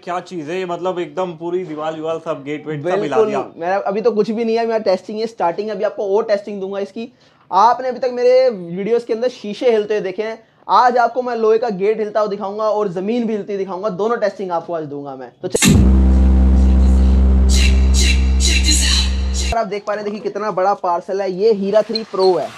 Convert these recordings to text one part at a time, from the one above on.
क्या चीज है, मतलब एकदम पूरी दीवार सब गेट वेट सब हिला दिया। मेरा अभी तो कुछ भी नहीं है, मेरा टेस्टिंग है, स्टार्टिंग अभी आपको और टेस्टिंग दूंगा इसकी। आपने अभी तक मेरे वीडियोस के अंदर शीशे हिलते हुए देखे हैं, आज आपको मैं लोहे का गेट हिलता हुआ दिखाऊंगा और जमीन भी हिलती दिखाऊंगा, दोनों टेस्टिंग आपको आज दूंगा मैं। तो आप देख पा रहे हैं, देखिए कितना बड़ा पार्सल है, ये हीरा 3 प्रो है।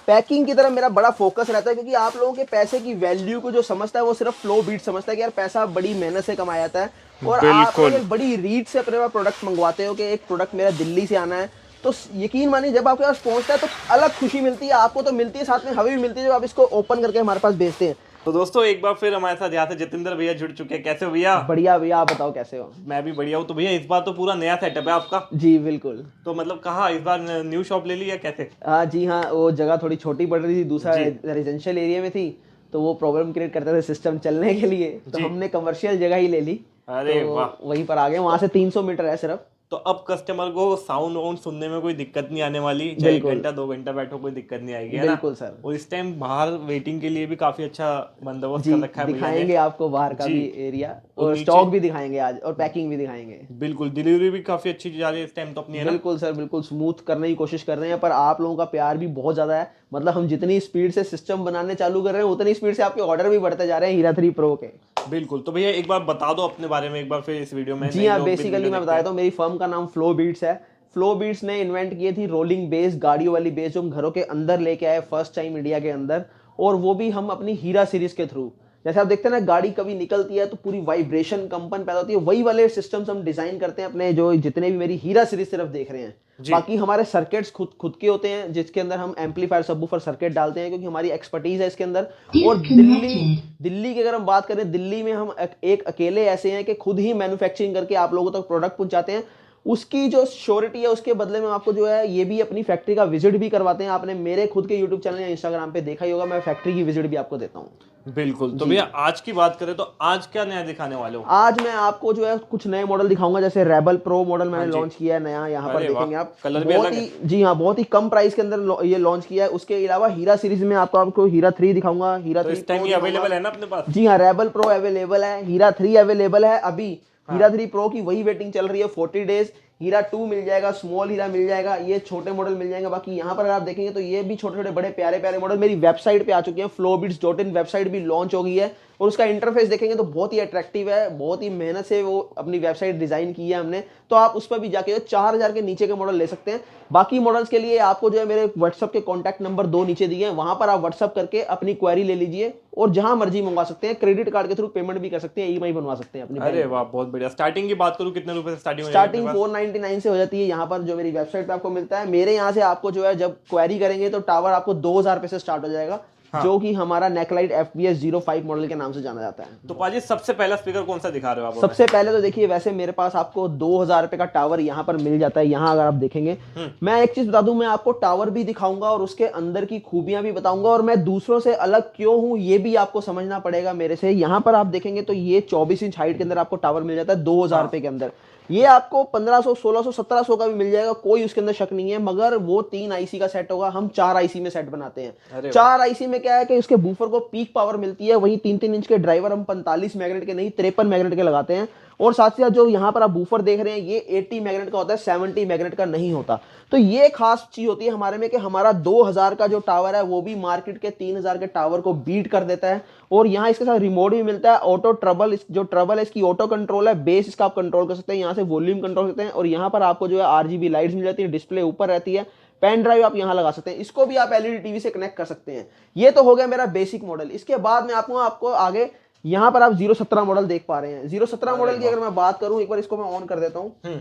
पैकिंग की तरफ मेरा बड़ा फोकस रहता है, क्योंकि आप लोगों के पैसे की वैल्यू को जो समझता है वो सिर्फ फ्लो बीट समझता है कि यार पैसा बड़ी मेहनत से कमाया जाता है। और आप लोग एक बड़ी रीच से अपने पास प्रोडक्ट मंगवाते हो कि एक प्रोडक्ट मेरा दिल्ली से आना है, तो यकीन मानिए जब आपके पास पहुंचता है तो अलग खुशी मिलती है, आपको तो मिलती है, साथ में हमें भी मिलती है जब आप इसको ओपन करके हमारे पास भेजते हैं। तो दोस्तों एक बार फिर हमारे साथ यहाँ से जितेंद्र भैया जुड़ चुके हैं। कैसे हो भैया? बढ़िया भैया, आप बताओ कैसे हो? मैं भी बढ़िया हूँ। तो भैया इस बार तो पूरा नया सेटअप है आपका। जी बिल्कुल। तो मतलब कहाँ इस बार न्यू शॉप ले ली या कैसे? हाँ जी हाँ, वो जगह थोड़ी छोटी पड़ रही थी, दूसरा रेजिडेंशियल एरिया में थी, तो वो प्रॉब्लम क्रिएट करते थे सिस्टम चलने के लिए, तो हमने कमर्शियल जगह ही ले ली। अरे तो वाह, वहीं पर आ गए, वहां से 300 मीटर है सिर्फ। तो अब कस्टमर को साउंड वाउंड सुनने में कोई दिक्कत नहीं आने वाली, चाहे 1 घंटा 2 घंटा बैठो कोई दिक्कत नहीं आएगी, है ना? बिल्कुल सर। और इस टाइम बाहर वेटिंग के लिए भी काफी अच्छा बंदोबस्त जी कर रखा है भैया ने। दिखाएंगे आपको बाहर का भी एरिया, और स्टॉक भी दिखाएंगे आज, और पैकिंग भी दिखाएंगे। बिल्कुल, डिलीवरी भी काफी अच्छी जा रही है इस टाइम तो अपनी, है ना? बिल्कुल सर, बिल्कुल स्मूथ करने की कोशिश कर रहे हैं, पर आप लोगों का प्यार भी बहुत ज्यादा है। मतलब हम जितनी स्पीड से सिस्टम बनाने चालू कर रहे हैं, उतनी स्पीड से आपके ऑर्डर भी बढ़ते जा रहे हैं हीरा 3 प्रो के। बिल्कुल। तो भैया एक बार बता दो अपने बारे में एक बार फिर इस वीडियो में। जी हाँ, बेसिकली मैं बता देता हूँ, मेरी फर्म का नाम फ्लो बीट्स है। फ्लो बीट्स ने इन्वेंट की थी रोलिंग बेस, गाड़ियों वाली बेस, जो हम घरों के अंदर लेके आए फर्स्ट टाइम इंडिया के अंदर, और वो भी हम अपनी हीरा सीरीज के थ्रू। जैसे आप देखते हैं ना, गाड़ी कभी निकलती है तो पूरी वाइब्रेशन कंपन पैदा होती है, वही वाले सिस्टम्स हम डिजाइन करते हैं अपने, जो जितने भी मेरी हीरा सीरीज सिर्फ देख रहे हैं। बाकी हमारे सर्किट्स खुद के होते हैं, जिसके अंदर हम एम्पलीफायर सबवूफर सर्किट डालते हैं, क्योंकि हमारी एक्सपर्टीज है इसके अंदर। और दिल्ली की अगर हम बात करें, दिल्ली में हम एक अकेले ऐसे हैं कि खुद ही मैन्युफैक्चरिंग करके आप लोगों तक प्रोडक्ट पहुंचाते हैं। उसकी जो श्योरिटी है, उसके बदले में आपको जो है ये भी अपनी फैक्ट्री का विजिट भी करवाते हैं। आपने मेरे खुद के यूट्यूब चैनल या इंस्टाग्राम पे देखा ही होगा, मैं फैक्ट्री की विजिट भी आपको देता हूँ। बिल्कुल। तो भैया आज की बात करें तो आज क्या नया दिखाने वाले हो? आज मैं आपको जो है कुछ नए मॉडल दिखाऊंगा, जैसे रेबल प्रो मॉडल मैंने लॉन्च किया है नया, यहाँ पर देखेंगे आप। कलर भी अलग है। जी हाँ, बहुत ही कम प्राइस के अंदर ये लॉन्च किया है। उसके अलावा हीरा सीरीज में आपको हीरा 3 दिखाऊंगा, हीरा 3 इस टाइम ये अवेलेबल है ना अपने पास? जी हाँ, रेबल प्रो अवेलेबल है, हीरा 3 अवेलेबल है अभी। हीरा 3 प्रो की वही वेटिंग चल रही है 40 डेज। हीरा 2 मिल जाएगा, स्मॉल हीरा मिल जाएगा, ये छोटे मॉडल मिल जाएंगे। बाकी यहाँ पर अगर आप देखेंगे तो ये भी छोटे छोटे बड़े प्यारे प्यारे मॉडल मेरी वेबसाइट पे आ चुके हैं। flowbeats.in वेबसाइट भी लॉन्च हो गई है, और उसका इंटरफेस देखेंगे तो बहुत ही अट्रैक्टिव है, बहुत ही मेहनत से वो अपनी वेबसाइट डिजाइन की है हमने। तो आप उस पर भी जाके 4000 के नीचे के मॉडल ले सकते हैं। बाकी मॉडल्स के लिए आपको जो है मेरे व्हाट्सअप के कॉन्टैक्ट नंबर 2 नीचे दिए हैं, वहां पर आप व्हाट्सअप करके अपनी क्वेरी ले लीजिए, और जहां मर्जी मंगवा सकते हैं। क्रेडिट कार्ड के थ्रू पेमेंट भी कर सकते हैं, ईएमआई बनवा सकते हैं अपनी। अरे वाह, बहुत बढ़िया। स्टार्टिंग की बात करूं कितने रुपए से स्टार्टिंग? स्टार्टिंग 499 से हो जाती है यहाँ पर, जो मेरी वेबसाइट पे आपको मिलता है। मेरे यहाँ से आपको जो है जब क्वेरी करेंगे तो टावर आपको 2000 रुपए से स्टार्ट हो जाएगा। हाँ। जो कि हमारा नेकलाइट FBS 05 मॉडल के नाम से जाना जाता है। तो पाजी सबसे पहला स्पीकर कौन सा दिखा रहे हो आप? सबसे पहले तो देखिए, वैसे मेरे पास आपको 2000 रुपए का टावर यहाँ पर मिल जाता है। यहाँ अगर आप देखेंगे, मैं एक चीज बता दूं, मैं आपको टावर भी दिखाऊंगा और उसके अंदर की खूबियां भी बताऊंगा, और मैं दूसरों से अलग क्यों हूं ये भी आपको समझना पड़ेगा मेरे से। यहाँ पर आप देखेंगे तो ये 24 इंच हाइट के अंदर आपको टावर मिल जाता है 2000 रुपए के अंदर। ये आपको 1500, 1600, 1700 का भी मिल जाएगा, कोई उसके अंदर शक नहीं है, मगर वो 3 IC का सेट होगा। हम 4 IC में सेट बनाते हैं। 4 IC में क्या है कि उसके बूफर को पीक पावर मिलती है, वहीं 3-3 इंच के ड्राइवर हम 45 मैग्नेट के नहीं 53 मैग्नेट के लगाते हैं। और साथ ही साथ जो यहाँ पर आप बूफर देख रहे हैं, ये 80 मैग्नेट का होता है, 70 मैग्नेट का नहीं होता। तो ये खास चीज होती है हमारे में कि हमारा 2000 का जो टावर है वो भी मार्केट के 3000 के टावर को बीट कर देता है। और यहाँ इसके साथ रिमोट भी मिलता है, ऑटो ट्रबल। जो ट्रबल है इसकी ऑटो कंट्रोल है, बेस इसका आप कंट्रोल कर सकते हैं, यहाँ से वॉल्यूम कंट्रोल करते हैं। और यहाँ पर आपको जो है RGB लाइट्स मिल जाती है, डिस्प्ले ऊपर रहती है, पेन ड्राइव आप यहाँ लगा सकते हैं, इसको भी आप LED टीवी से कनेक्ट कर सकते हैं। ये तो हो गया मेरा बेसिक मॉडल। इसके बाद में आपको आगे यहाँ पर आप 017 मॉडल देख पा रहे हैं। 017 मॉडल की अगर मैं बात करूं, एक बार इसको मैं ऑन कर देता हूं।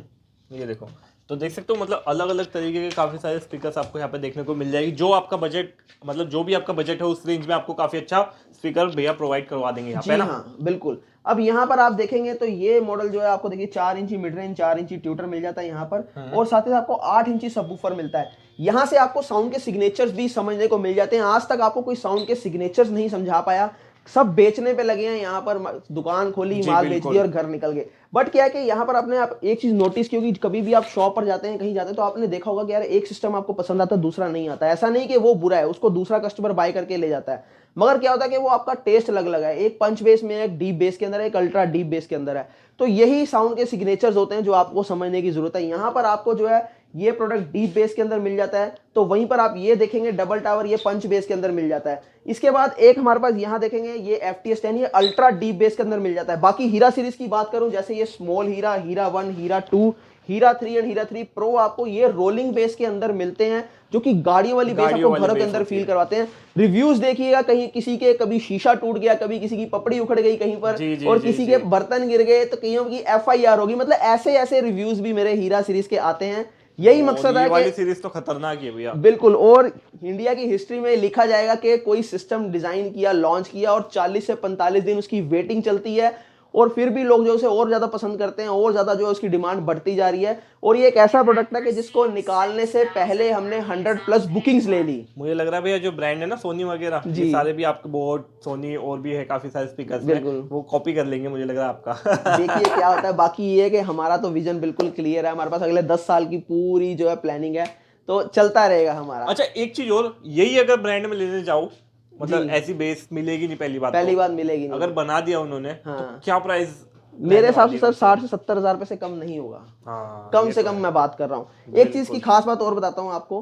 ये देखो, तो देख सकते हो मतलब अलग अलग तरीके के काफी सारे स्पीकर्स आपको यहाँ पे देखने को मिल जाएगी। जो आपका बजट, मतलब जो भी आपका बजट है उस रेंज में आपको काफी अच्छा स्पीकर भैया प्रोवाइड करवा देंगे यहाँ पे ना। हाँ बिल्कुल। अब यहाँ पर आप देखेंगे तो ये मॉडल जो है आपको देखिए 4 इंची मिड रेंज, 4 इंची ट्यूटर मिल जाता है यहाँ पर, और साथ ही साथ आपको 8 इंची सबवूफर मिलता है। यहाँ से आपको साउंड के सिग्नेचर्स भी समझने को मिल जाते हैं। आज तक आपको कोई साउंड के सिग्नेचर्स नहीं समझा पाया सब बेचने पे लगे हैं यहाँ पर, दुकान खोली, माल बेच दिया और घर निकल गए। बट क्या है कि यहाँ पर आपने आप एक चीज नोटिस की होगी, कभी भी आप शॉप पर जाते हैं, कहीं जाते हैं, तो आपने देखा होगा कि यार एक सिस्टम आपको पसंद आता है, दूसरा नहीं आता। ऐसा नहीं कि वो बुरा है, उसको दूसरा कस्टमर बाय करके ले जाता है, मगर क्या होता है कि वो आपका टेस्ट अलग अलग है। एक पंच बेस में, एक डीप बेस के अंदर है, एक अल्ट्रा डीप बेस के अंदर है। तो यही साउंड के सिग्नेचर्स होते हैं जो आपको समझने की जरूरत है। यहाँ पर आपको जो है ये प्रोडक्ट डीप बेस के अंदर मिल जाता है, तो वहीं पर आप ये देखेंगे डबल टावर ये पंच बेस के अंदर मिल जाता है। इसके बाद एक हमारे पास यहाँ देखेंगे ये FTS10, ये अल्ट्रा डीप बेस के अंदर मिल जाता है। बाकी हीरा सीरीज की बात करूं, जैसे ये स्मॉल हीरा, हीरा 1, हीरा 2, हीरा 3 एंड हीरा 3 प्रो आपको ये रोलिंग बेस के अंदर मिलते हैं, जो कि गाड़ियों वाली बेस आपको घरों के अंदर फील करवाते हैं। रिव्यूज देखिएगा, कहीं किसी के कभी शीशा टूट गया, कभी किसी की पपड़ी उखड़ गई कहीं पर, और किसी के बर्तन गिर गए तो कईयों की FIR होगी। मतलब ऐसे ऐसे रिव्यूज भी मेरे हीरा सीरीज के आते हैं। यही मकसद है वाली सीरीज तो खतरनाक है भैया, बिल्कुल। और इंडिया की हिस्ट्री में लिखा जाएगा कि कोई सिस्टम डिजाइन किया, लॉन्च किया और 40 से 45 दिन उसकी वेटिंग चलती है, और फिर भी लोग जो उसे और ज्यादा पसंद करते हैं, और ज्यादा जो है उसकी डिमांड बढ़ती जा रही है। और ये एक ऐसा प्रोडक्ट है कि जिसको निकालने से पहले हमने 100+ बुकिंग्स ले ली। मुझे लग रहा है भैया जो ब्रांड है ना सोनी वगैरह, ये सारे भी आपके बोट सोनी और भी है काफी सारे स्पीकर्स में, वो कॉपी कर लेंगे मुझे लग रहा है आपका। देखिए क्या होता है। बाकी ये है कि हमारा तो विजन बिल्कुल क्लियर है, हमारे पास अगले 10 साल की पूरी जो है प्लानिंग है, तो चलता रहेगा हमारा। अच्छा एक चीज और, यही अगर ब्रांड में लेने जाओ, मतलब ऐसी बेस मिलेगी नहीं, पहली बात मिलेगी नहीं। अगर बना दिया उन्होंने तो क्या प्राइस? मेरे हिसाब से सर 60 से 70 हजार रुपए से कम नहीं होगा। कम से कम मैं बात कर रहा हूँ। एक चीज की खास बात और बताता हूँ आपको,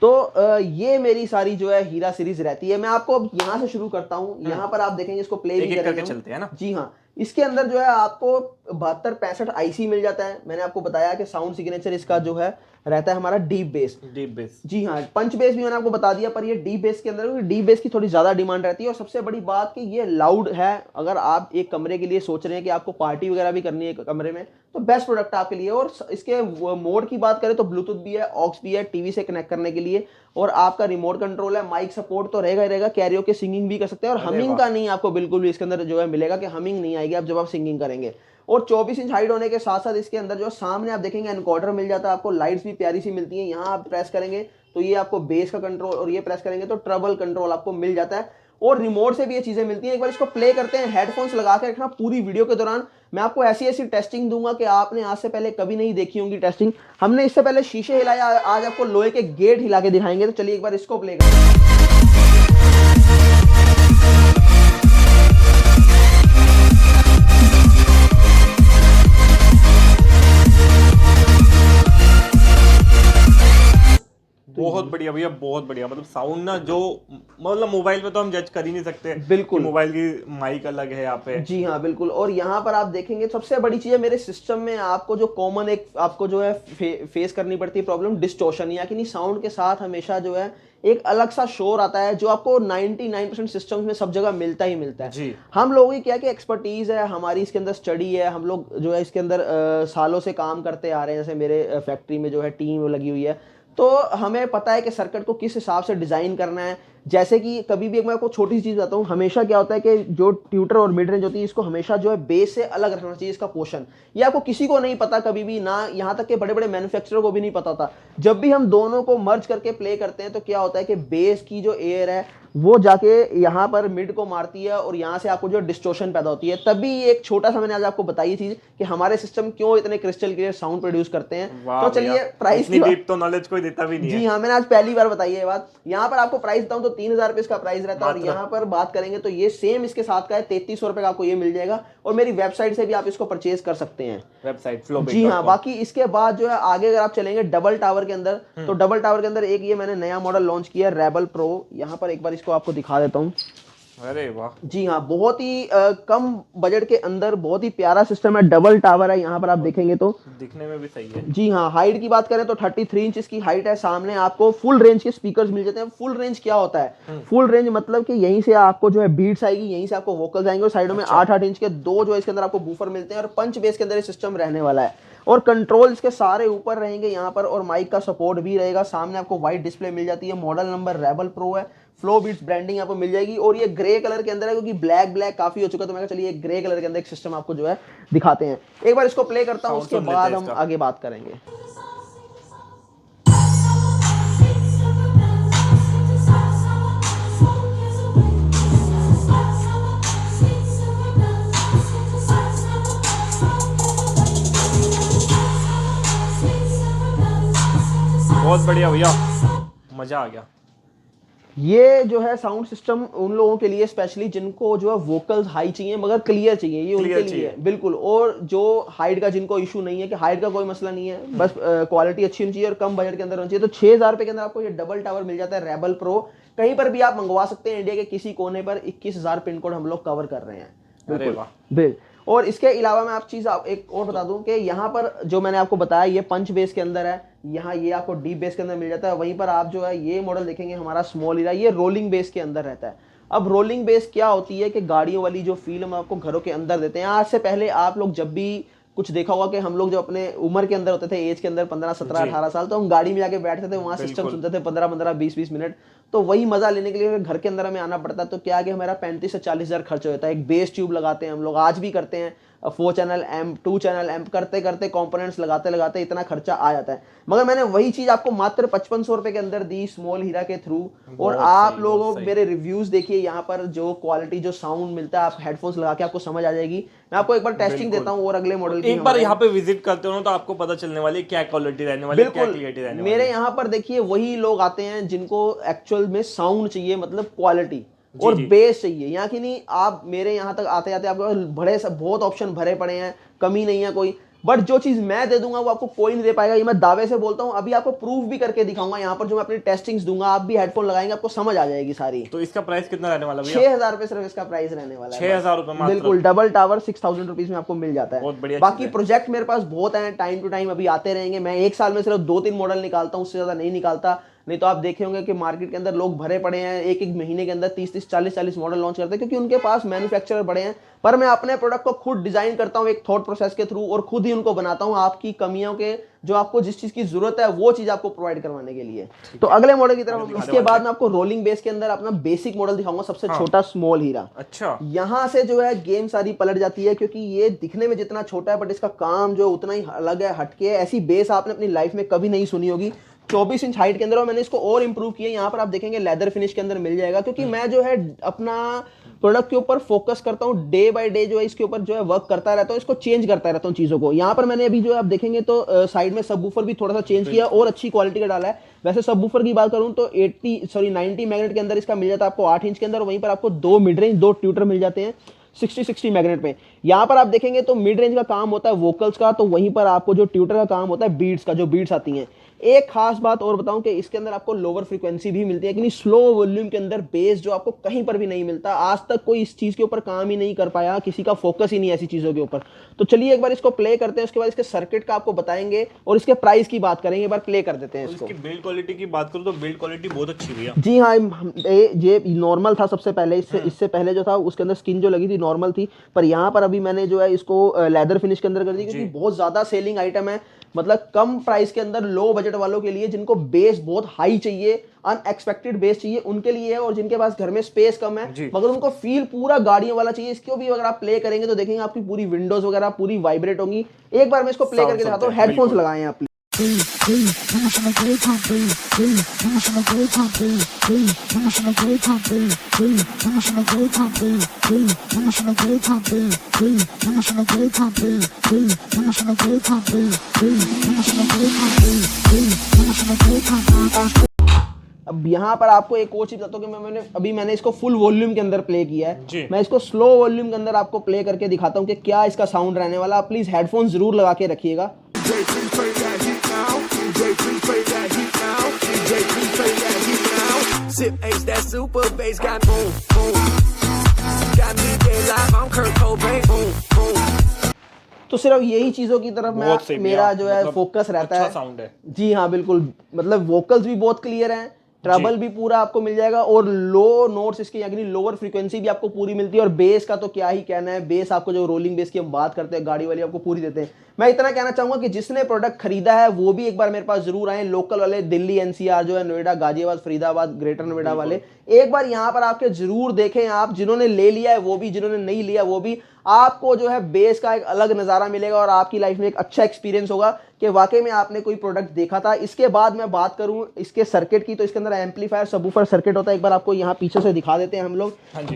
तो ये मेरी सारी जो है हीरा सीरीज रहती है। मैं आपको यहाँ से शुरू करता हूँ, यहाँ पर आप देखेंगे, इसको प्ले भी करेंगे, चलते हैं ना। जी हाँ, इसके अंदर जो है आपको 7265 IC मिल जाता है। मैंने आपको बताया कि साउंड सिग्नेचर इसका जो है रहता है हमारा डीप बेस। जी हाँ, पंच बेस भी मैंने आपको बता दिया, पर ये डीप बेस के अंदर, डीप बेस की थोड़ी ज्यादा डिमांड रहती है। और सबसे बड़ी बात कि ये लाउड है। अगर आप एक कमरे के लिए सोच रहे हैं कि आपको पार्टी वगैरह भी करनी है कमरे में, तो बेस्ट प्रोडक्ट आपके लिए। और इसके मोड की बात करें तो ब्लूटूथ भी है, ऑक्स भी है, टीवी से कनेक्ट करने के लिए, और आपका रिमोट कंट्रोल है। माइक सपोर्ट तो रहेगा ही रहेगा, कैरियोके सिंगिंग भी कर सकते हैं। और हमिंग का नहीं आपको बिल्कुल भी इसके अंदर जो है मिलेगा कि हमिंग नहीं आएगी आप जब आप सिंगिंग करेंगे। और 24 इंच हाइट होने के साथ साथ इसके अंदर जो सामने आप देखेंगे एनकोडर मिल जाता है आपको। लाइट्स भी प्यारी सी मिलती हैं। यहाँ आप प्रेस करेंगे तो ये आपको बेस का कंट्रोल, और ये प्रेस करेंगे तो ट्रबल कंट्रोल आपको मिल जाता है। और रिमोट से भी ये चीजें मिलती हैं। एक बार इसको प्ले करते हैं, हेडफोन्स लगा के रखना। पूरी वीडियो के दौरान मैं आपको ऐसी ऐसी टेस्टिंग दूंगा कि आपने आज से पहले कभी नहीं देखी होंगी टेस्टिंग। हमने इससे पहले शीशे हिलाया, आज आपको लोहे के गेट हिला के दिखाएंगे। तो चलिए एक बार इसको प्ले करते हैं। बहुत बढ़िया भैया, बहुत बढ़िया। मतलब साउंड ना, जो मतलब मोबाइल पे तो हम जज कर ही नहीं सकते, बिल्कुल। मोबाइल की माइक अलग है यहाँ पे। जी हाँ बिल्कुल। और यहाँ पर आप देखेंगे सबसे बड़ी चीज है मेरे सिस्टम में, आपको जो कॉमन एक आपको जो है फेस करनी पड़ती है प्रॉब्लम, डिस्टॉर्शन। या कि नहीं, साउंड के साथ हमेशा जो है एक अलग सा शोर आता है, जो आपको 99% सिस्टम्स में सब जगह मिलता ही मिलता है। जी। हम लोगों की क्या कि एक्सपर्टीज है हमारी, इसके अंदर स्टडी है, हम लोग जो है इसके अंदर सालों से काम करते आ रहे हैं। जैसे मेरे फैक्ट्री में जो है टीम लगी हुई है, तो हमें पता है कि सर्किट को किस हिसाब से डिजाइन करना है। जैसे कि कभी भी, एक मैं आपको छोटी सी चीज बताता हूँ, हमेशा क्या होता है कि जो ट्यूटर और मिड रेंज होती है, इसको हमेशा जो है बेस से अलग रखना चाहिए इसका पोर्शन। ये आपको किसी को नहीं पता कभी भी, ना यहाँ तक के बड़े बड़े मैन्युफैक्चरर को भी नहीं पता था। जब भी हम दोनों को मर्ज करके प्ले करते हैं तो क्या होता है कि बेस की जो एयर है वो जाके यहाँ पर मिड को मारती है, और यहाँ से आपको जो डिस्टॉर्शन पैदा होती है। तभी एक छोटा सा मैंने आज आपको बताई चीज कि हमारे सिस्टम क्यों इतने क्रिस्टल क्लियर साउंड प्रोड्यूस करते हैं। तो चलिए प्राइस की डीप तो नॉलेज कोई देता भी नहीं है। जी हाँ, मैंने आज पहली बार बताई है ये बात। यहाँ पर आपको प्राइस बताऊं तो 3000 रुपए इसका प्राइस रहता है। और यहाँ पर बात करेंगे तो ये सेम इसके साथ का है, 3300 रुपए का आपको ये मिल जाएगा। और मेरी वेबसाइट से भी आप इसको परचेज कर सकते हैं, वेबसाइट फ्लोबेट। जी हाँ। बाकी इसके बाद जो है आगे अगर आप चलेंगे डबल टावर के अंदर, तो डबल टावर के अंदर एक ये मैंने नया मॉडल लॉन्च किया है, रेबल प्रो। यहाँ पर एक बार इसको आपको दिखा देता हूँ। अरे वाह, जी हाँ, बहुत ही कम बजट के अंदर बहुत ही प्यारा सिस्टम है। डबल टावर है, यहाँ पर आप देखेंगे तो दिखने में भी सही है। जी हाँ। हाइट की बात करें तो 33 इंच की हाइट है। सामने आपको फुल रेंज के स्पीकर्स मिल जाते हैं। फुल रेंज क्या होता है? फुल रेंज मतलब कि यहीं से आपको जो है बीट्स आएगी, यहीं से आपको वोकल्स आएंगे, और साइडों में 8-8 इंच के दो जो है इसके अंदर आपको बूफर मिलते हैं। और पंच बेस के अंदर ये सिस्टम रहने वाला है, और कंट्रोल इसके सारे ऊपर रहेंगे यहाँ पर, और माइक का सपोर्ट भी रहेगा। सामने आपको वाइट डिस्प्ले मिल जाती है। मॉडल नंबर रेबल प्रो है। फ्लो बीट्स ब्रांडिंग आपको मिल जाएगी, और ये ग्रे कलर के अंदर है, क्योंकि ब्लैक काफी हो चुका है। तो मैं चलिए ग्रे कलर के अंदर एक सिस्टम आपको जो है दिखाते हैं। एक बार इसको प्ले करता हूँ, उसके बाद हम आगे बात करेंगे। बहुत बढ़िया भैया, मजा आ गया। ये जो है साउंड सिस्टम उन लोगों के लिए स्पेशली जिनको जो है वोकल्स हाई चाहिए मगर क्लियर चाहिए, ये उनके लिए है बिल्कुल। और जो हाइट का जिनको इशू नहीं है, कि हाइट का कोई मसला नहीं है, बस क्वालिटी अच्छी होनी चाहिए और कम बजट के अंदर होनी चाहिए, तो 6000 रुपए के अंदर आपको ये डबल टावर मिल जाता है रेबल प्रो। कहीं पर भी आप मंगवा सकते हैं, इंडिया के किसी कोने पर 21000 पिन कोड हम लोग कवर कर रहे हैं। बिल्कुल। और इसके अलावा मैं आप चीज एक और बता दूं कि यहाँ पर जो मैंने आपको बताया ये पंच बेस के अंदर है, यहाँ ये आपको डीप बेस के अंदर मिल जाता है। वहीं पर आप जो है ये मॉडल देखेंगे हमारा स्मॉल हीरा, ये रोलिंग बेस के अंदर रहता है। अब रोलिंग बेस क्या होती है कि गाड़ियों वाली जो फील हम आपको घरों के अंदर देते हैं। आज से पहले आप लोग जब भी कुछ देखा होगा कि हम लोग जो अपने उम्र के अंदर होते थे, एज के अंदर 15 17 18 साल, तो हम गाड़ी में जाके बैठते थे, वहां सिस्टम सुनते थे 15 20 मिनट। तो वही मजा लेने के लिए घर के अंदर हमें आना पड़ता है। तो क्या कि हमारा 35 से 40 हजार खर्च होता है। एक बेस ट्यूब लगाते हैं हम लोग, आज भी करते हैं, 4 चैनल एम्प 2 चैनल एम्प करते करते कंपोनेंट्स लगाते लगाते इतना खर्चा आ जाता है। मगर मैंने वही चीज आपको मात्र 5500 रुपए के अंदर दी स्मॉल हीरा के थ्रू। और आप लोगों मेरे रिव्यूज देखिए, यहाँ पर जो क्वालिटी जो साउंड मिलता है, आप हेडफोन्स लगा के आपको समझ आ जाएगी। मैं आपको एक बार टेस्टिंग देता हूँ और अगले मॉडल की। एक बार यहाँ पे विजिट करते हो तो आपको पता चलने वाली क्या क्वालिटी रहने वाली है, क्या क्लियरिटी रहने वाली है। मेरे यहाँ पर देखिए वही लोग आते हैं जिनको एक्चुअल में साउंड चाहिए, मतलब क्वालिटी और बेस चाहिए। यहाँ की नहीं, आप मेरे यहाँ तक आते जाते आपके बड़े बहुत ऑप्शन भरे पड़े हैं, कमी नहीं है कोई। बट जो चीज मैं दे दूंगा वो आपको कोई नहीं दे पाएगा, ये मैं दावे से बोलता हूँ। अभी आपको प्रूफ भी करके दिखाऊंगा यहाँ पर, जो मैं अपनी टेस्टिंग्स दूंगा, आप भी हेडफोन लगाएंगे आपको समझ आ जाएगी सारी। तो इसका प्राइस कितना रहने वाला भैया? 6000 रुपए सिर्फ इसका प्राइस रहने वाला है। 6000 रुपए बिल्कुल। डबल टावर 6000 रुपीज में आपको मिल जाता है। बहुत बढ़िया। बाकी प्रोजेक्ट मेरे पास बहुत है, टाइम टू टाइम अभी आते रहेंगे। मैं एक साल में सिर्फ 2-3 मॉडल निकालता हूँ, उससे ज्यादा नहीं निकालता। नहीं तो आप देखे होंगे कि मार्केट के अंदर लोग भरे पड़े हैं, एक एक महीने के अंदर 30-30 40-40 मॉडल लॉन्च करते हैं, क्योंकि उनके पास मैन्युफैक्चरर बड़े हैं। पर मैं अपने प्रोडक्ट को खुद डिजाइन करता हूं एक थॉट प्रोसेस के थ्रू, और खुद ही उनको बनाता हूं आपकी कमियों के, जो आपको जिस चीज की जरूरत है वो चीज आपको प्रोवाइड करवाने के लिए। तो अगले मॉडल की तरफ हम, इसके बाद मैं आपको रोलिंग बेस के अंदर अपना बेसिक मॉडल दिखाऊंगा, सबसे छोटा स्मॉल हीरा। अच्छा, यहाँ से जो है गेम सारी पलट जाती है, क्योंकि ये दिखने में जितना छोटा है बट इसका काम जो उतना ही अलग है, हटके है। ऐसी बेस आपने अपनी लाइफ में कभी नहीं सुनी होगी। 24 इंच हाइट के अंदर, और मैंने इसको और इंप्रूव किया। यहाँ पर आप देखेंगे लेदर फिनिश के अंदर मिल जाएगा, क्योंकि मैं जो है अपना प्रोडक्ट के ऊपर फोकस करता हूँ, डे बाय डे जो है इसके ऊपर जो है वर्क करता रहता हूँ, इसको चेंज करता रहता हूँ चीजों को। यहाँ पर मैंने अभी जो है आप देखेंगे तो साइड में सबवूफर भी थोड़ा सा चेंज किया और अच्छी क्वालिटी का डाला है। वैसे सबवूफर की बात करूँ तो 90 मैग्नेट के अंदर इसका मिल जाता है आपको 8 इंच के अंदर। वहीं पर आपको 2 मिड रेंज 2 ट्यूटर मिल जाते हैं 60 मैग्नेट पे। यहाँ पर आप देखेंगे तो मिड रेंज का काम होता है वोकल्स का, तो वहीं पर आपको जो ट्यूटर का काम होता है बीट्स का, जो बीट्स आती हैं। एक खास बात और बताऊं कि इसके अंदर आपको लोअर फ्रीक्वेंसी भी मिलती है, कि नहीं स्लो वॉल्यूम के अंदर बेस जो आपको कहीं पर भी नहीं मिलता। आज तक कोई इस चीज के ऊपर काम ही नहीं कर पाया, किसी का फोकस ही नहीं ऐसी चीजों के ऊपर। तो चलिए एक बार इसको प्ले करते हैं, उसके बाद इसके सर्किट का आपको बताएंगे और इसके प्राइस की बात करेंगे। एक बार प्ले कर देते हैं इसको। इसकी बिल्ड क्वालिटी की बात करूं तो बिल्ड क्वालिटी बहुत अच्छी भैया। जी हाँ, ये नॉर्मल था सबसे पहले। इससे पहले जो था उसके अंदर स्किन जो लगी थी नॉर्मल थी, पर यहाँ पर अभी मैंने जो है इसको लेदर फिनिश के अंदर कर दी, क्योंकि बहुत ज्यादा सेलिंग आइटम है। मतलब कम प्राइस के अंदर लो बजट वालों के लिए, जिनको बेस बहुत हाई चाहिए, अनएक्सपेक्टेड बेस चाहिए, उनके लिए है। और जिनके पास घर में स्पेस कम है मगर उनको फील पूरा गाड़ियों वाला चाहिए, इसको भी अगर आप प्ले करेंगे तो देखेंगे आपकी पूरी विंडोज वगैरह पूरी वाइब्रेट होंगी। एक बार मैं इसको प्ले करके दिखाता हूँ। हेडफोन्स लगाए हैं आप। अब यहाँ पर आपको एक और चीज बताता हूँ कि मैंने इसको फुल वॉल्यूम के अंदर प्ले किया है। मैं इसको स्लो वॉल्यूम के अंदर आपको प्ले करके दिखाता हूँ कि क्या इसका साउंड रहने वाला। आप प्लीज हेडफोन जरूर लगा के रखिएगा। तो सिर्फ यही चीजों की तरफ मेरा जो है फोकस रहता है। साउंड है। जी हाँ बिल्कुल, मतलब वोकल्स भी बहुत क्लियर हैं, ट्रबल भी पूरा आपको मिल जाएगा, और लो नोट्स इसके यानी लोअर फ्रीक्वेंसी भी आपको पूरी मिलती है। और बेस का तो क्या ही कहना है, बेस आपको जो रोलिंग बेस की हम बात करते हैं गाड़ी वाली आपको पूरी देते हैं। मैं इतना कहना चाहूंगा कि जिसने प्रोडक्ट खरीदा है वो भी एक बार मेरे पास जरूर आए। लोकल वाले दिल्ली एनसीआर जो है, नोएडा गाजियाबाद फरीदाबाद ग्रेटर नोएडा वाले, एक बार यहाँ पर आके जरूर देखें। आप जिन्होंने ले लिया है वो भी, जिन्होंने नहीं लिया वो भी, आपको जो है बेस का एक अलग नजारा मिलेगा और आपकी लाइफ में एक अच्छा एक्सपीरियंस होगा कि वाकई में आपने कोई प्रोडक्ट देखा था। इसके बाद मैं बात करूं इसके सर्किट की, तो इसके अंदर एम्पलीफायर सबवूफर सर्किट होता है। एक बार आपको यहाँ पीछे से दिखा देते हैं हम लोग।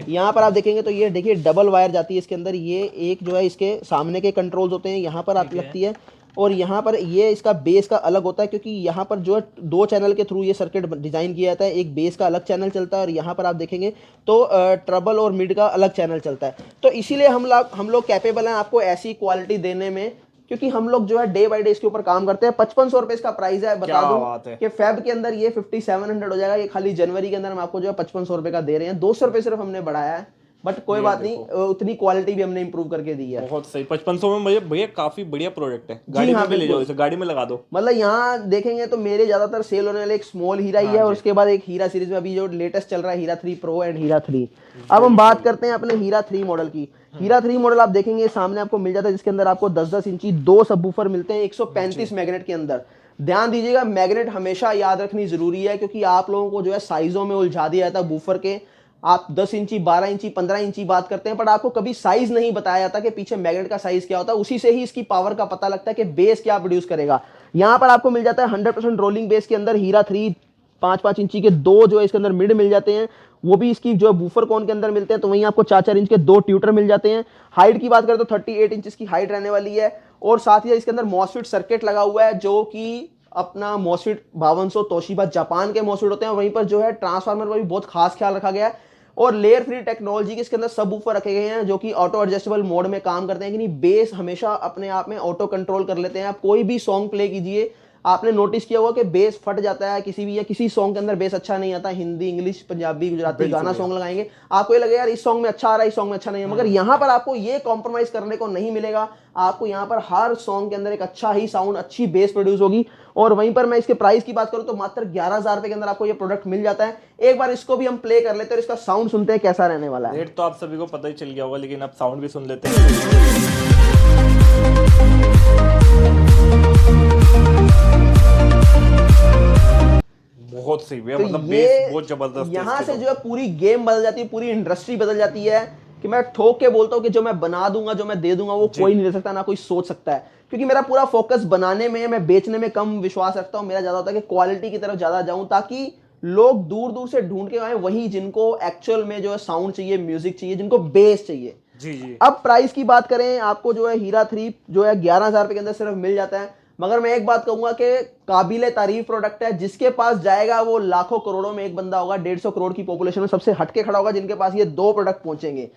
यहाँ पर आप देखेंगे तो ये देखिए डबल वायर जाती है इसके अंदर। ये एक जो है इसके सामने के कंट्रोल्स होते हैं, यहाँ पर आप लगती है, और यहाँ पर ये इसका बेस का अलग होता है, क्योंकि यहाँ पर जो है 2 चैनल के थ्रू ये सर्किट डिज़ाइन किया जाता है। एक बेस का अलग चैनल चलता है और यहाँ पर आप देखेंगे तो ट्रबल और मिड का अलग चैनल चलता है। तो इसीलिए हम लोग कैपेबल हैं आपको ऐसी क्वालिटी देने में, क्योंकि हम लोग जो है डे बाय डे इसके ऊपर काम करते हैं। 5500 रुपए इसका प्राइस है। बता दूं कि फेब के अंदर ये 5700 हो जाएगा। ये खाली जनवरी के अंदर हम आपको जो है 5500 रुपए का दे रहे हैं। 200 रुपए सिर्फ हमने बढ़ाया है, बट कोई बात नहीं, उतनी क्वालिटी भी हमने इंप्रूव करके दी है। बहुत सही। 5500 में भैया काफी बढ़िया प्रोडक्ट है। गाड़ी में भी ले जाओ, इसे गाड़ी में लगा दो। मतलब यहाँ देखेंगे तो मेरे ज्यादातर सेल होने वाले एक स्मॉल हीरा ही है, और उसके बाद एक हीरा सीरीज में अभी जो लेटेस्ट चल रहा है हीरा 3 प्रो एंड हीरा 3। अब हम बात करते हैं अपने हीरा 3 मॉडल की। हीरा 3 मॉडल आप देखेंगे सामने आपको मिल जाता है, जिसके अंदर आपको 10-10 इंची 2 सबवूफर मिलते हैं 135 मैग्नेट के अंदर। ध्यान दीजिएगा, मैग्नेट हमेशा याद रखनी जरूरी है, क्योंकि आप लोगों को जो है साइजों में उलझा दिया जाता है बूफर के। आप 10 इंची, 12 इंची, 15 इंची बात करते हैं, पर आपको कभी साइज नहीं बताया जाता कि पीछे मैग्नेट का साइज क्या होता है। उसी से ही इसकी पावर का पता लगता है कि बेस क्या प्रोड्यूस करेगा। यहाँ पर आपको मिल जाता है 100% रोलिंग बेस के अंदर हीरा 3 5-5 इंची के 2 जो है इसके अंदर मिड मिल जाते हैं, वो भी इसकी जो बूफर कोन के अंदर मिलते हैं। तो वहीं आपको 4-4 इंच के 2 ट्यूटर मिल जाते हैं। हाइट की बात करें तो 38 इंच की हाइट रहने वाली है, और साथ ही इसके अंदर मॉसफेट सर्किट लगा हुआ है, जो कि अपना मॉसफेट 5200 तोशिबा जापान के मॉसफेट होते हैं। वहीं पर जो है ट्रांसफार्मर पर भी बहुत खास ख्याल रखा गया है, और लेयर 3 टेक्नोलॉजी के इसके अंदर सब वूफर रखे गए हैं, जो कि ऑटो एडजस्टेबल मोड में काम करते हैं कि नहीं, बेस हमेशा अपने आप में ऑटो कंट्रोल कर लेते हैं। आप कोई भी सॉन्ग प्ले कीजिए, आपने नोटिस किया होगा कि बेस फट जाता है किसी सॉन्ग के अंदर बेस अच्छा नहीं आता। हिंदी, इंग्लिश, पंजाबी, गुजराती गाना सॉन्ग लगाएंगे, आपको ये लगेगा यार इस सॉन्ग में अच्छा आ रहा है, इस सॉन्ग में अच्छा नहीं है। मगर यहाँ पर आपको ये कॉम्प्रोमाइज करने को नहीं मिलेगा। आपको यहाँ पर हर सॉन्ग के अंदर एक अच्छा ही साउंड, अच्छी बेस प्रोड्यूस होगी। और वहीं पर मैं इसके प्राइस की बात करूं तो मात्र 11,000 रुपए के अंदर आपको ये प्रोडक्ट मिल जाता है। एक बार इसको भी हम प्ले कर लेते हैं और इसका साउंड सुनते हैं कैसा रहने वाला है। रेट तो आप सभी को पता ही चल गया होगा, लेकिन अब साउंड भी सुन लेते हैं। बहुत सही भैया, मतलब बेस बहुत जबरदस्त। यहाँ से जो है पूरी गेम बदल जाती है, पूरी इंडस्ट्री बदल जाती है। कि मैं ठोक के बोलता हूँ कि जो मैं बना दूंगा, जो मैं दे दूंगा, वो कोई नहीं दे सकता, ना कोई सोच सकता है। क्योंकि मेरा पूरा फोकस बनाने में, मैं बेचने में कम विश्वास रखता हूँ। मेरा ज्यादा होता है कि क्वालिटी की तरफ ज्यादा जाऊं, ताकि लोग दूर दूर से ढूंढ के आए वही जिनको एक्चुअल में जो है साउंड चाहिए, म्यूजिक चाहिए, जिनको बेस चाहिए। जी। अब प्राइस की बात करें, आपको जो है हीरा 3 जो है 11,000 रुपए के अंदर सिर्फ मिल जाता है। मगर मैं एक बात कहूंगा कि काबिले तारीफ प्रोडक्ट है। जिसके पास जाएगा वो लाखों करोड़ों में एक बंदा होगा, 150 करोड़ की पॉपुलेशन में सबसे हटके खड़ा होगा जिनके पास ये 2 प्रोडक्ट पहुंचेंगे।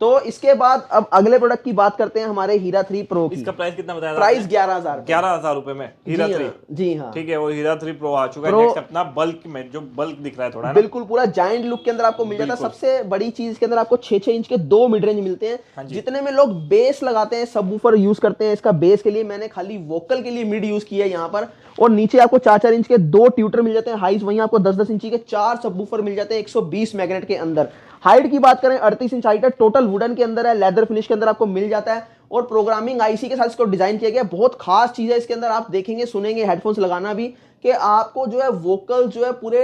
तो इसके बाद अब अगले प्रोडक्ट की बात करते हैं, हमारे हीरा 3 प्रो की। इसका प्राइस कितना बताया? प्राइस 11,000 11,000 रुपए में हीरा 3। जी हाँ, ठीक है, वो हीरा 3 प्रो आ चुका है। नेक्स्ट अपना बल्क में, जो बल्क दिख रहा है थोड़ा, बिल्कुल पूरा जायंट लुक के अंदर आपको मिल जाता है। सबसे बड़ी चीज के अंदर आपको 6-6 इंच के 2 मिड रेंज मिलते हैं। जितने में लोग बेस लगाते हैं, सबवूफर यूज करते हैं, इसका बेस के लिए मैंने खाली वोकल के लिए मिड यूज किया है यहाँ पर। और नीचे आपको 4-4 इंच के 2 ट्यूटर मिल जाते हैं हाइज। वहीं आपको 10-10 इंची के 4 सबवूफर मिल जाते हैं 120 मैग्नेट के अंदर। हाइट की बात करें 38 इंच हाइट है, टोटल वुडन के अंदर है, लेदर फिनिश के अंदर आपको मिल जाता है। और प्रोग्रामिंग आईसी के साथ इसको डिजाइन किया गया है। बहुत खास चीज है इसके अंदर, आप देखेंगे, सुनेंगे, हेडफोन्स लगाना भी, कि आपको जो है वोकल जो है पूरे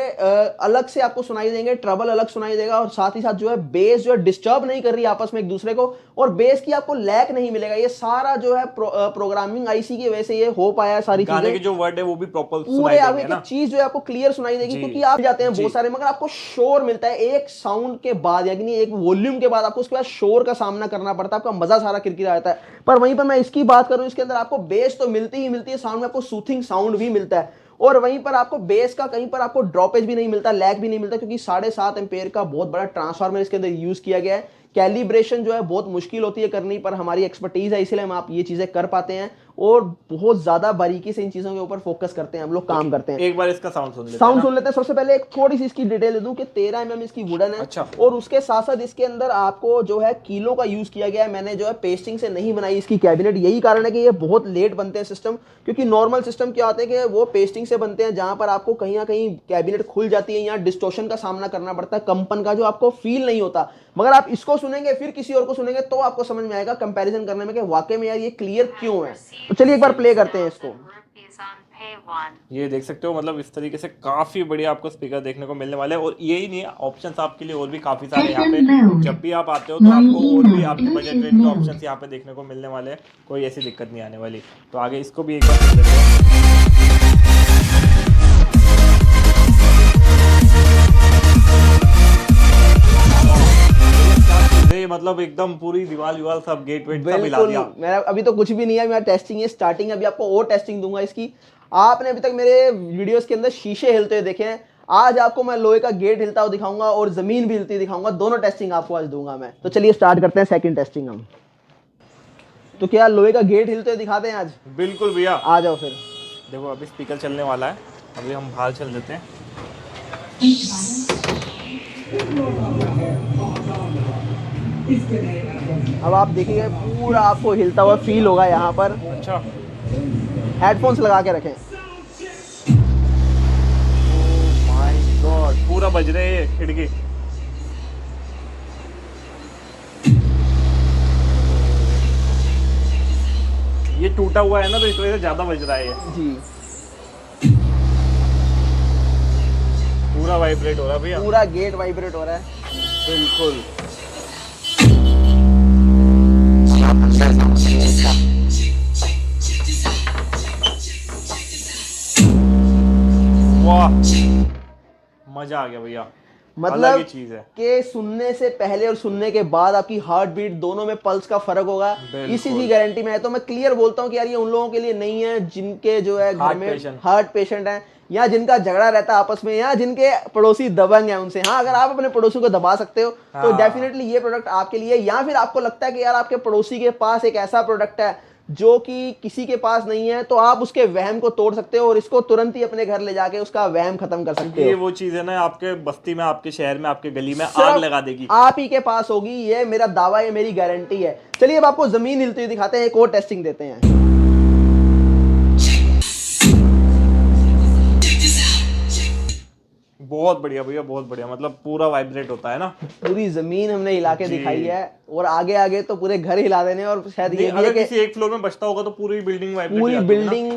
अलग से आपको सुनाई देंगे, ट्रबल अलग सुनाई देगा, और साथ ही साथ जो है बेस जो है डिस्टर्ब नहीं कर रही आपस में एक दूसरे को, और बेस की आपको लैग नहीं मिलेगा। ये सारा जो है प्रोग्रामिंग आईसी की वजह से ये हो पाया है। सारी चीजें के जो वर्ड है वो भी प्रॉपर पूरे आपको एक चीज जो है आपको क्लियर सुनाई देगी, क्योंकि आप जाते हैं बहुत सारे, मगर आपको शोर मिलता है एक साउंड के बाद, यानी एक वॉल्यूम के बाद आपको उसके बाद शोर का सामना करना पड़ता है। आपका मजा सारा किरकिरा रहता है। पर वहीं पर मैं इसकी बात करूं, इसके अंदर आपको बेस तो मिलती ही मिलती है, साउंड में आपको सूथिंग साउंड भी मिलता है। और वहीं पर आपको बेस का कहीं पर आपको ड्रॉपेज भी नहीं मिलता, लैग भी नहीं मिलता, क्योंकि 7.5 एम्पेयर का बहुत बड़ा ट्रांसफार्मर इसके अंदर यूज किया गया है। कैलिब्रेशन जो है बहुत मुश्किल होती है करनी, पर हमारी एक्सपर्टीज है, इसलिए हम आप ये चीजें कर पाते हैं और बहुत ज्यादा बारीकी से इन चीजों के ऊपर फोकस करते हैं, हम लोग काम करते हैं। एक बार इसका साउंड सुन लेते हैं। सबसे पहले एक थोड़ी सी इसकी डिटेल दे दूं कि 13 mm इसकी वुडन है। अच्छा। और उसके साथ साथ इसके अंदर आपको जो है कीलो का यूज किया गया है। मैंने जो है पेस्टिंग से नहीं बनाई इसकी कैबिनेट, यही कारण है कि ये बहुत लेट बनते हैं सिस्टम। क्योंकि नॉर्मल सिस्टम क्या होते हैं कि वो पेस्टिंग से बनते हैं, जहां पर आपको कहीं ना कहीं कैबिनेट खुल जाती है, यहाँ डिस्टॉर्शन का सामना करना पड़ता है, कंपन का जो आपको फील नहीं होता। मगर आप इसको सुनेंगे फिर किसी और को सुनेंगे तो आपको समझ में आएगा कंपैरिजन करने में कि वाकई में यार ये क्लियर क्यों है। तो चलिए एक बार प्ले करते हैं इसको। ये देख सकते हो, मतलब इस तरीके से काफी बढ़िया आपको स्पीकर देखने को मिलने वाले हैं। और यही नहीं है, ऑप्शंस आपके लिए और भी काफी सारे यहाँ पे। जब भी आप आते हो तो आपको और भी आपके बजट रेंज के ऑप्शंस यहाँ पे देखने को मिलने वाले हैं। कोई ऐसी दिक्कत नहीं आने वाली। तो आगे इसको भी एक बार सुन लेते हैं। मतलब एकदम पूरी दीवार सब गेट वेट सब हिला बिल्कुल। दिया। मेरा अभी तो कुछ भी नहीं है, मेरा टेस्टिंग है, स्टार्टिंग है, अभी आपको और टेस्टिंग दूंगा इसकी। आपने अभी तक मेरे वीडियोस के अंदर शीशे हिलते हुए देखे हैं, आज आपको मैं लोहे का गेट हिलता हुआ दिखाऊंगा और जमीन भी हिलती दिखाऊंगा, दोनों टेस्टिंग आपको आज दूंगा मैं। तो चलिए स्टार्ट करते हैं सेकंड टेस्टिंग हम। तो क्या लोहे का गेट हिलते हुए दिखाते हैं आज? बिल्कुल भैया, आ जाओ फिर। देखो अभी स्पीकर चलने वाला है, अभी हम बाहर चल देते हैं। अब आप देखिए पूरा आपको हिलता हुआ फील होगा यहाँ पर। अच्छा, हेडफोन्स लगा के रखें। माय गॉड, पूरा बज रहे हैं खिड़की। ये टूटा हुआ है ना, तो इस वजह से ज्यादा बज रहा है ये। जी, पूरा वाइब्रेट हो रहा है भैया, पूरा गेट वाइब्रेट हो रहा है। बिल्कुल। वाह, मजा आ गया भैया, अलग मतलब ही चीज है। कि सुनने से पहले और सुनने के बाद आपकी हार्ट बीट दोनों में पल्स का फर्क होगा। बिल्कुल। इसी की गारंटी में है। तो मैं क्लियर बोलता हूँ कि यार ये उन लोगों के लिए नहीं है जिनके जो है घर Heart में patient। हार्ट पेशेंट है, या जिनका झगड़ा रहता है आपस में, या जिनके पड़ोसी दबंग है उनसे। हाँ, अगर आप अपने पड़ोसी को दबा सकते हो तो हाँ। डेफिनेटली ये प्रोडक्ट आपके लिए। या फिर आपको लगता है कि यार आपके पड़ोसी के पास एक ऐसा प्रोडक्ट है जो कि किसी के पास नहीं है, तो आप उसके वहम को तोड़ सकते हो और इसको तुरंत ही अपने घर ले जाके उसका वहम खत्म कर सकते ये हो। वो चीज है ना, आपके बस्ती में, आपके शहर में, आपके गली में आग सिर्फ लगा देगी। आप ही के पास होगी, ये मेरा दावा है, मेरी गारंटी है। चलिए अब आपको जमीन हिलती हुई दिखाते हैं, एक और टेस्टिंग देते हैं। बहुत बढ़िया भैया, बहुत बढ़िया, मतलब पूरा वाइब्रेट होता है ना। पूरी जमीन हमने हिला के जी। दिखाई है, और आगे आगे तो पूरे घर हिला देने। और शायद ये भी है अगर कि किसी एक फ्लोर में बचता होगा तो पूरी बिल्डिंग वाइब्रेट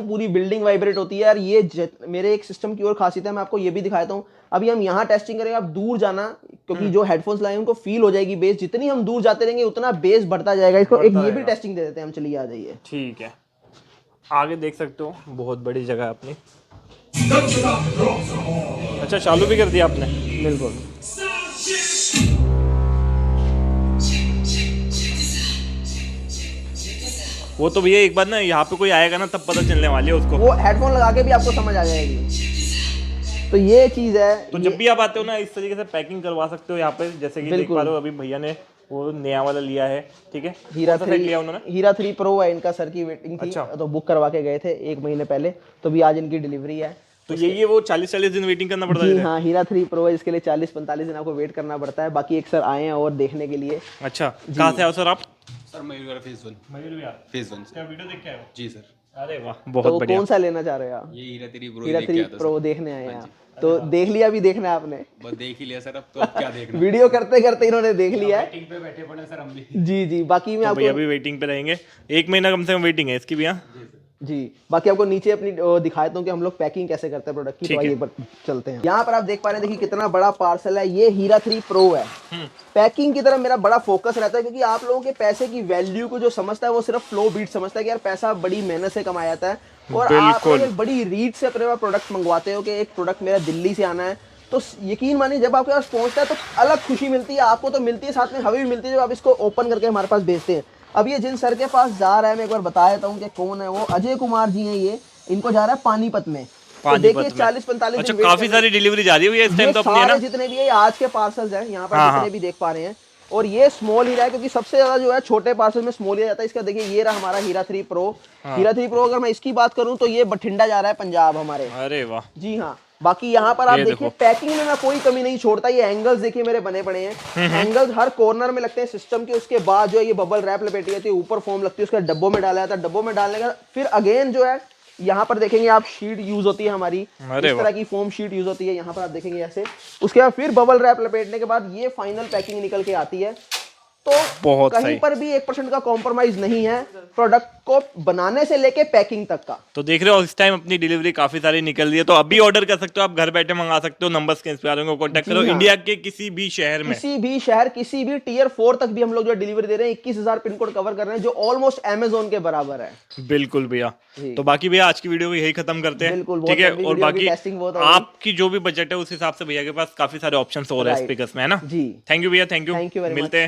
पूरी बिल्डिंग वाइब्रेट होती है यार। ये मेरे एक सिस्टम की और खासियत है, मैं आपको ये भी दिखाता हूँ। अभी हम यहाँ टेस्टिंग करेंगे, आप दूर जाना, क्योंकि जो हेडफोन्स लाए उनको फील हो जाएगी बेस। जितनी हम दूर जाते रहेंगे उतना बेस बढ़ता जाएगा। इसको एक ये भी टेस्टिंग दे देते हैं हम। चलिए आ जाइए। ठीक है, आगे देख सकते हो, बहुत बड़ी जगह है अपनी। अच्छा, चालू भी कर दिया आपने? बिल्कुल। वो तो भैया एक बार ना यहाँ पे कोई आएगा ना तब पता चलने वाली है उसको। वो हेडफोन लगा के भी आपको समझ आ जाएगी। तो ये चीज है। तो जब भी आप आते हो ना, इस तरीके से पैकिंग करवा सकते हो यहाँ पे, जैसे कि देख पा रहे हो अभी भैया ने वो नया वाला लिया है। ठीक है, हीरा कौन सा सेट लिया उन्होंने? हीरा 3 प्रो है, इनका सर की वेटिंग थी। अच्छा। तो बुक करवा के गए थे 1 महीने पहले, तो भी आज इनकी डिलीवरी है। तो ये वो 40-40 दिन वेटिंग करना पड़ता जी है? हाँ, हीरा 3 प्रो है, इसके लिए 40-45 दिन आपको वेट करना पड़ता है। बाकी एक सर आए हैं और देखने के लिए। अच्छा, कहाँ से आओ सर आप? सर मयूर फेज 1। मयूर विहार फेज 1 क्या वीडियो देख के आए हो? जी सर। अरे वाह, तो बहुत बढ़िया। कौन सा लेना चाह रहे हो आप? ये हीरा 3 प्रो हीरा देख के 3 आता प्रो देखने आए हैं आप? तो देख लिया, अभी देखना है आपने? बस देख ही लिया सर, अब तो अब क्या देखना। वीडियो करते करते इन्होंने देख लिया है। वेटिंग पे बैठे पड़े सर हम भी। जी जी। बाकी मैं तो भैया आपको भी वेटिंग पे रहेंगे, 1 महीना कम से कम वेटिंग है इसकी भी। यहाँ जी, बाकी आपको नीचे अपनी दिखाता हूँ कि हम लोग पैकिंग कैसे करते हैं प्रोडक्ट की। तो आइए एक बार चलते हैं। यहाँ पर आप देख पा रहे हैं, देखिए कितना बड़ा पार्सल है। ये हीरा 3 प्रो है। पैकिंग की तरफ मेरा बड़ा फोकस रहता है, क्योंकि आप लोगों के पैसे की वैल्यू को जो समझता है वो सिर्फ फ्लो बीट समझता है कि यार पैसा बड़ी मेहनत से कमाया जाता है। और आप लोग एक बड़ी रीच से अपने प्रोडक्ट मंगवाते हो कि एक प्रोडक्ट मेरा दिल्ली से आना है, तो यकीन मानिए जब आपके पास पहुंचता है तो अलग खुशी मिलती है। आपको तो मिलती है, साथ में हमें भी मिलती है जब आप इसको ओपन करके हमारे पास भेजते हैं। अब ये जिन सर के पास जा रहा है, मैं एक बार बता देता हूँ कि कौन है वो। अजय कुमार जी हैं ये। इनको जा रहा है पानीपत में। तो देखिए 40-45 अच्छा, काफी सारी डिलीवरी जा रही है इस टाइम तो अपनी, है ना? जितने भी है आज के पार्सल्स हैं यहाँ पर, जितने भी देख पा रहे हैं। और ये स्मॉल हीरा है, क्योंकि सबसे ज्यादा जो है छोटे पार्सल में स्मॉल हीरा जाता है। इसका देखिए ये रहा हमारा हीरा 3 प्रो। हीरा 3 प्रो अगर मैं इसकी बात करूं तो ये बठिंडा जा रहा है, पंजाब हमारे। अरे वाह। जी हाँ। बाकी यहाँ पर आप देखिए पैकिंग में मैं कोई कमी नहीं छोड़ता। ये एंगल्स देखिए मेरे बने पड़े हैं। एंगल्स हर कॉर्नर में लगते हैं सिस्टम के। उसके बाद जो है ये बबल रैप लपेटी जाती है, ऊपर फोम लगती है, उसके डब्बों में डाला जाता है। डब्बों में डालने का फिर अगेन जो है यहाँ पर देखेंगे आप शीट यूज होती है हमारी, इस तरह की फोम शीट यूज होती है। यहाँ पर आप देखेंगे ऐसे। उसके बाद फिर बबल रैप लपेटने के बाद ये फाइनल पैकिंग निकल के आती है। तो बहुत कहीं सही। पर भी 1% का कॉम्प्रोमाइज नहीं है प्रोडक्ट को बनाने से लेके पैकिंग तक का। तो देख रहे हो इस टाइम अपनी डिलीवरी काफी सारी निकल रही है, तो अभी ऑर्डर कर सकते हो आप, घर बैठे मंगा सकते हो। नंबर्स के इंस्पायर को कांटेक्ट करो। इंडिया के किसी भी शहर में, किसी भी शहर, किसी भी टियर 4 तक भी हम लोग जो डिलीवरी दे रहे हैं। 21,000 पिन कोड कवर कर रहे हैं, जो ऑलमोस्ट अमेजोन के बराबर है। बिल्कुल भैया। तो बाकी भैया आज की वीडियो को यही खत्म करते हैं। बिल्कुल, ठीक है, बहुत लंबी और वीडियो बाकी की टेस्टिंग बहुत हो गई। आपकी जो भी बजट है उस हिसाब से भैया के पास काफी सारे ऑप्शंस और है Right. स्पीकर्स में, है ना? जी। थैंक यू भैया, thank Thank you you, very मिलते हैं।